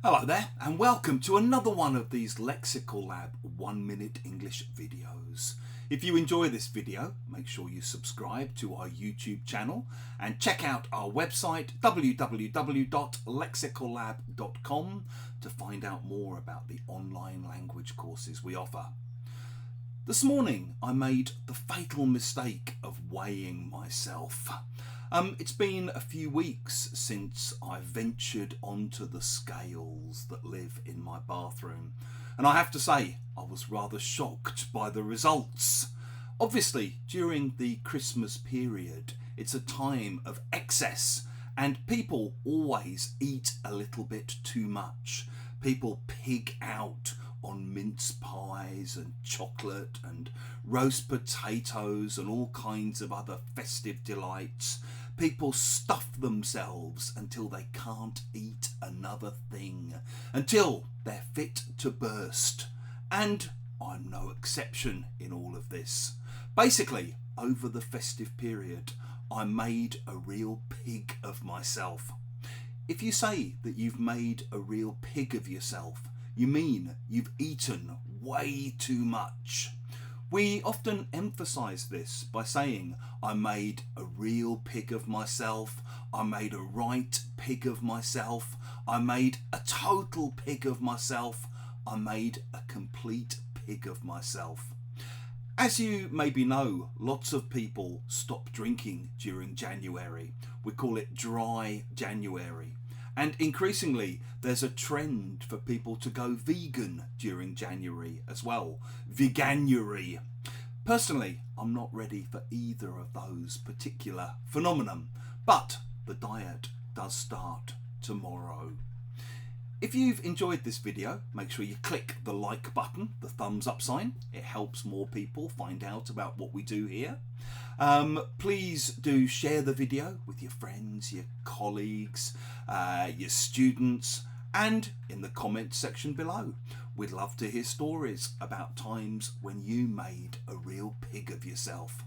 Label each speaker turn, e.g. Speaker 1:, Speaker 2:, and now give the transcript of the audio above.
Speaker 1: Hello there and welcome to another one of these Lexical Lab 1 minute English videos. If you enjoy this video, make sure you subscribe to our YouTube channel and check out our website www.lexicallab.com to find out more about the online language courses we offer. This morning I made the fatal mistake of weighing myself. It's been a few weeks since I ventured onto the scales that live in my bathroom, and I have to say I was rather shocked by the results. Obviously, during the Christmas period, it's a time of excess and people always eat a little bit too much. People pig out on mince pies and chocolate and roast potatoes and all kinds of other festive delights. People stuff themselves until they can't eat another thing, until they're fit to burst. And I'm no exception in all of this. Basically, over the festive period, I made a real pig of myself. If you say that you've made a real pig of yourself, you mean you've eaten way too much. We often emphasize this by saying, I made a real pig of myself, I made a right pig of myself, I made a total pig of myself, I made a complete pig of myself. As you maybe know, lots of people stop drinking during January. We call it dry January. And increasingly, there's a trend for people to go vegan during January as well. Veganuary. Personally, I'm not ready for either of those particular phenomenon, but the diet does start tomorrow. If you've enjoyed this video, make sure you click the like button, the thumbs up sign. It helps more people find out about what we do here. Please do share the video with your friends, your colleagues, your students, and in the comments section below. We'd love to hear stories about times when you made a real pig of yourself.